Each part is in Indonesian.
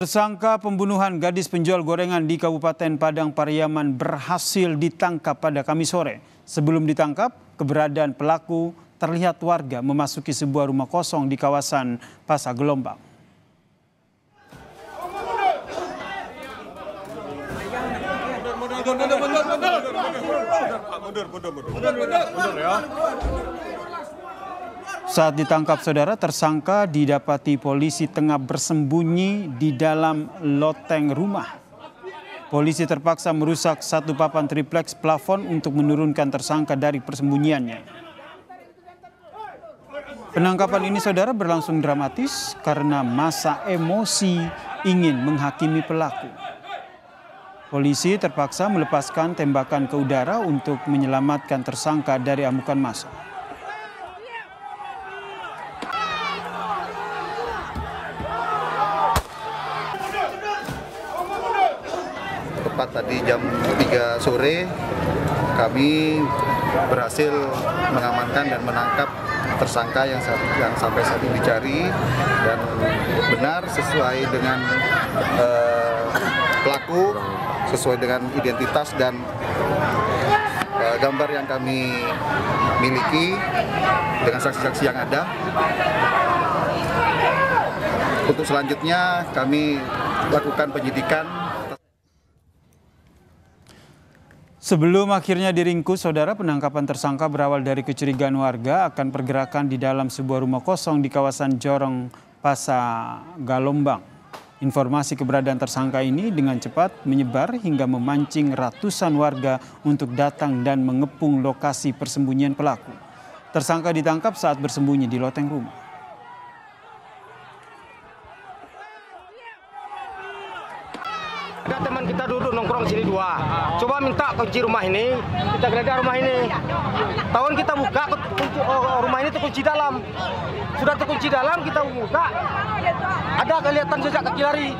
Tersangka pembunuhan gadis penjual gorengan di Kabupaten Padang Pariaman berhasil ditangkap pada Kamis sore. Sebelum ditangkap, keberadaan pelaku terlihat warga memasuki sebuah rumah kosong di kawasan Pasar Gelombang. Saat ditangkap saudara, tersangka didapati polisi tengah bersembunyi di dalam loteng rumah. Polisi terpaksa merusak satu papan tripleks plafon untuk menurunkan tersangka dari persembunyiannya. Penangkapan ini saudara berlangsung dramatis karena massa emosi ingin menghakimi pelaku. Polisi terpaksa melepaskan tembakan ke udara untuk menyelamatkan tersangka dari amukan massa. Tepat tadi jam 3 sore kami berhasil mengamankan dan menangkap tersangka yang sampai saat ini dicari, dan benar sesuai dengan pelaku, sesuai dengan identitas dan gambar yang kami miliki dengan saksi-saksi yang ada. Untuk selanjutnya kami lakukan penyidikan. Sebelum akhirnya diringkus, saudara, penangkapan tersangka berawal dari kecurigaan warga akan pergerakan di dalam sebuah rumah kosong di kawasan Jorong, Pasar Gelombang. Informasi keberadaan tersangka ini dengan cepat menyebar hingga memancing ratusan warga untuk datang dan mengepung lokasi persembunyian pelaku. Tersangka ditangkap saat bersembunyi di loteng rumah. Ada teman kita duduk nongkrong sini dua. Coba minta kunci rumah ini, kita geledah rumah ini. Tahun kita buka, rumah ini terkunci dalam. Sudah terkunci dalam, kita buka. Ada kelihatan jejak kaki lari.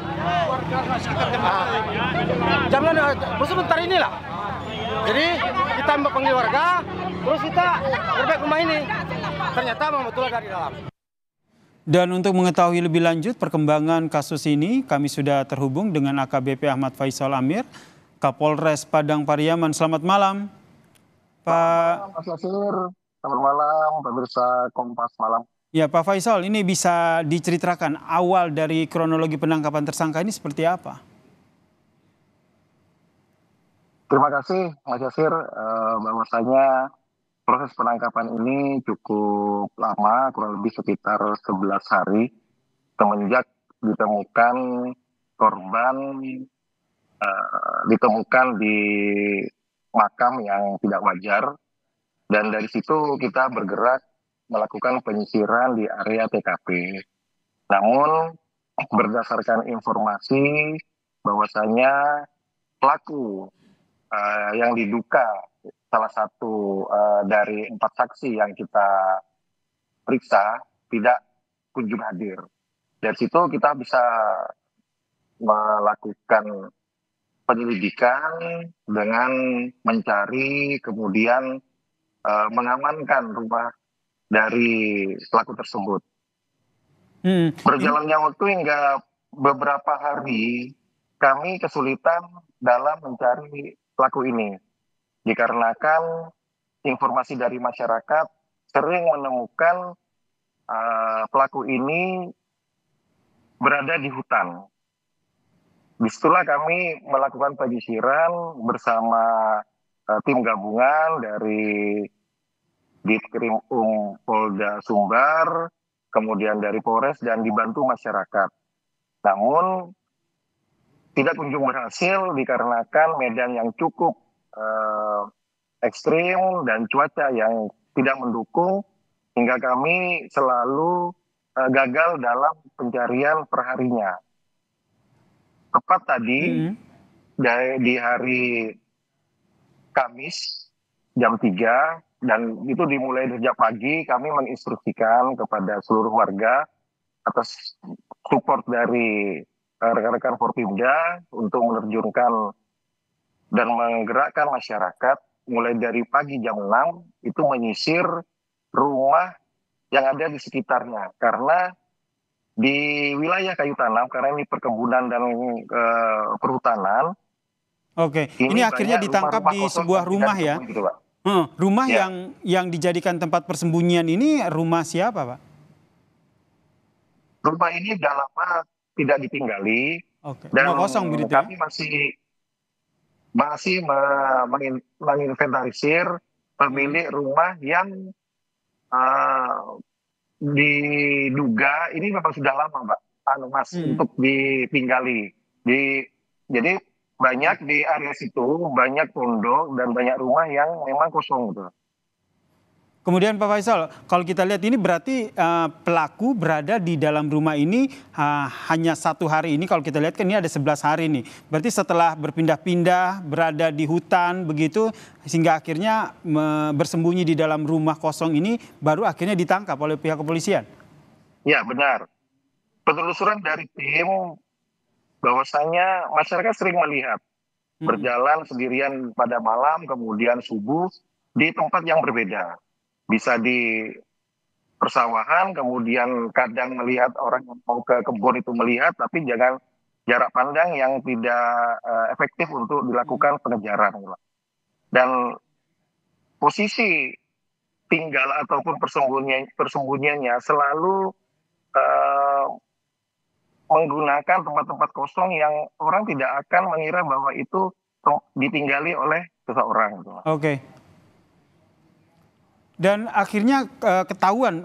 Jangan sebentar inilah. Jadi kita panggil warga, terus kita gerbek rumah ini. Ternyata memang betul dari dalam. Dan untuk mengetahui lebih lanjut perkembangan kasus ini, kami sudah terhubung dengan AKBP Ahmad Faisal Amir, Kapolres Padang Pariaman. Selamat malam, Pak. Mas Yasir, selamat malam, pemirsa Kompas Malam. Ya, Pak Faisal, ini bisa diceritakan awal dari kronologi penangkapan tersangka ini seperti apa? Terima kasih, Mas Yasir. Bahwasanya proses penangkapan ini cukup lama, kurang lebih sekitar 11 hari semenjak ditemukan korban ditemukan di makam yang tidak wajar, dan dari situ kita bergerak melakukan penyisiran di area TKP. Namun berdasarkan informasi bahwasanya pelaku yang diduga salah satu dari 4 saksi yang kita periksa tidak kunjung hadir. Dari situ kita bisa melakukan penyelidikan dengan mencari, kemudian mengamankan rumah dari pelaku tersebut. Berjalannya waktu hingga beberapa hari kami kesulitan dalam mencari pelaku ini, dikarenakan informasi dari masyarakat sering menemukan pelaku ini berada di hutan. Disitulah kami melakukan penyisiran bersama tim gabungan dari Ditkrim Polda Sumbar, kemudian dari Polres, dan dibantu masyarakat. Namun tidak kunjung berhasil dikarenakan medan yang cukup ekstrim dan cuaca yang tidak mendukung, hingga kami selalu gagal dalam pencarian perharinya. Tepat tadi di hari Kamis jam 3, dan itu dimulai sejak pagi, kami menginstruksikan kepada seluruh warga atas support dari rekan-rekan Forpimda untuk menerjunkan dan menggerakkan masyarakat mulai dari pagi jam 6 itu menyisir rumah yang ada di sekitarnya, karena di wilayah Kayu Tanam karena ini perkebunan dan perhutanan. Oke, ini akhirnya banyak ditangkap rumah-rumah di kosong sebuah yang rumah tidak ya. ditemui gitu, Pak. Rumah Ya. yang dijadikan tempat persembunyian ini rumah siapa, Pak? Rumah ini sudah lama tidak ditinggali Oke, dan rumah kosong begitu ya? kami masih menginventarisir pemilik rumah yang diduga ini memang sudah lama, Mbak, Mas, untuk ditinggali. Jadi banyak di area situ, banyak pondok dan banyak rumah yang memang kosong gitu. Kemudian Pak Faisal, kalau kita lihat ini berarti pelaku berada di dalam rumah ini hanya 1 hari ini. Kalau kita lihat kan ini ada 11 hari nih. Berarti setelah berpindah-pindah, berada di hutan begitu, sehingga akhirnya bersembunyi di dalam rumah kosong ini, baru akhirnya ditangkap oleh pihak kepolisian. Ya, benar. Penelusuran dari tim bahwasanya masyarakat sering melihat berjalan sendirian pada malam, kemudian subuh di tempat yang berbeda. Bisa di persawahan, kemudian kadang melihat orang yang mau ke kebun itu melihat, tapi jangan jarak pandang yang tidak efektif untuk dilakukan pengejaran. Dan posisi tinggal ataupun persembunyiannya selalu menggunakan tempat-tempat kosong yang orang tidak akan mengira bahwa itu ditinggali oleh seseorang. Oke. Dan akhirnya ketahuan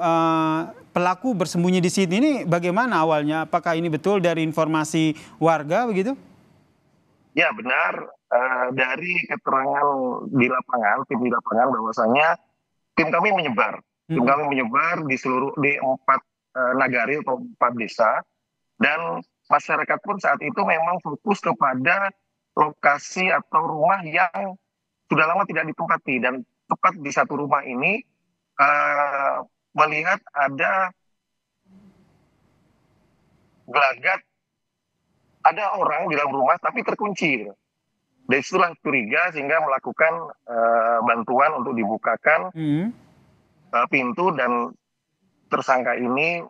pelaku bersembunyi di sini ini bagaimana awalnya? Apakah ini betul dari informasi warga begitu? Ya, benar. Dari keterangan di lapangan, tim di lapangan bahwasanya tim kami menyebar. Tim kami menyebar di 4 nagari atau 4 desa. Dan masyarakat pun saat itu memang fokus kepada lokasi atau rumah yang sudah lama tidak ditempati. Dan tepat di satu rumah ini melihat ada gelagat, ada orang di dalam rumah tapi terkunci. Dari situlah curiga sehingga melakukan bantuan untuk dibukakan pintu dan tersangka ini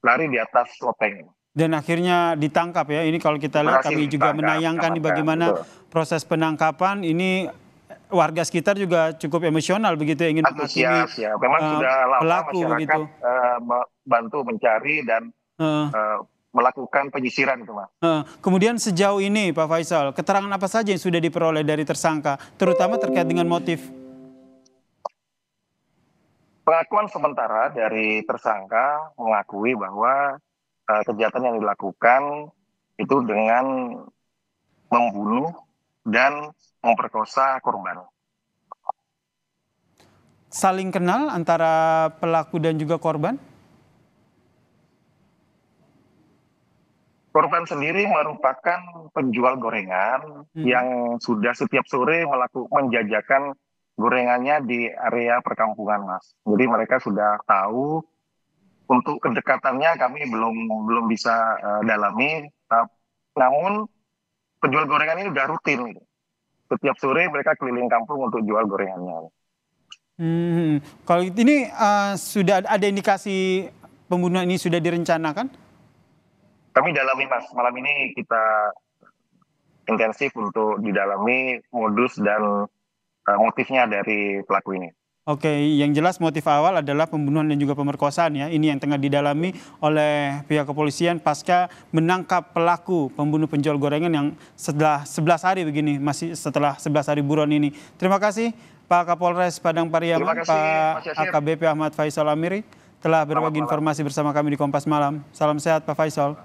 lari di atas loteng. Dan akhirnya ditangkap ya. Ini kalau kita lihat kami juga menayangkan bagaimana proses penangkapan ini. Warga sekitar juga cukup emosional begitu ya, ingin menghakimi ya. Memang sudah lama pelaku masyarakat begitu. Bantu mencari dan melakukan penyisiran itu, Mas. Kemudian sejauh ini Pak Faisal, keterangan apa saja yang sudah diperoleh dari tersangka, terutama terkait dengan motif? Pengakuan sementara dari tersangka mengakui bahwa kejahatan yang dilakukan itu dengan membunuh dan memperkosa korban. Saling kenal antara pelaku dan juga korban? Korban sendiri merupakan penjual gorengan yang sudah setiap sore menjajakan gorengannya di area perkampungan, Mas. Jadi mereka sudah tahu. Untuk kedekatannya kami belum bisa dalami. Namun penjual gorengan ini sudah rutin. Setiap sore mereka keliling kampung untuk jual gorengannya. Kalau ini sudah ada indikasi pembunuhan ini sudah direncanakan? Kami dalami, Mas. Malam ini kita intensif untuk didalami modus dan motifnya dari pelaku ini. Oke, yang jelas motif awal adalah pembunuhan dan juga pemerkosaan ya. Ini yang tengah didalami oleh pihak kepolisian pasca menangkap pelaku pembunuh penjual gorengan yang setelah 11 hari begini, masih setelah 11 hari buron ini. Terima kasih Pak Kapolres Padang Pariaman, Pak AKBP Ahmad Faisal Amiri telah berbagi informasi bersama kami di Kompas Malam. Salam sehat Pak Faisal.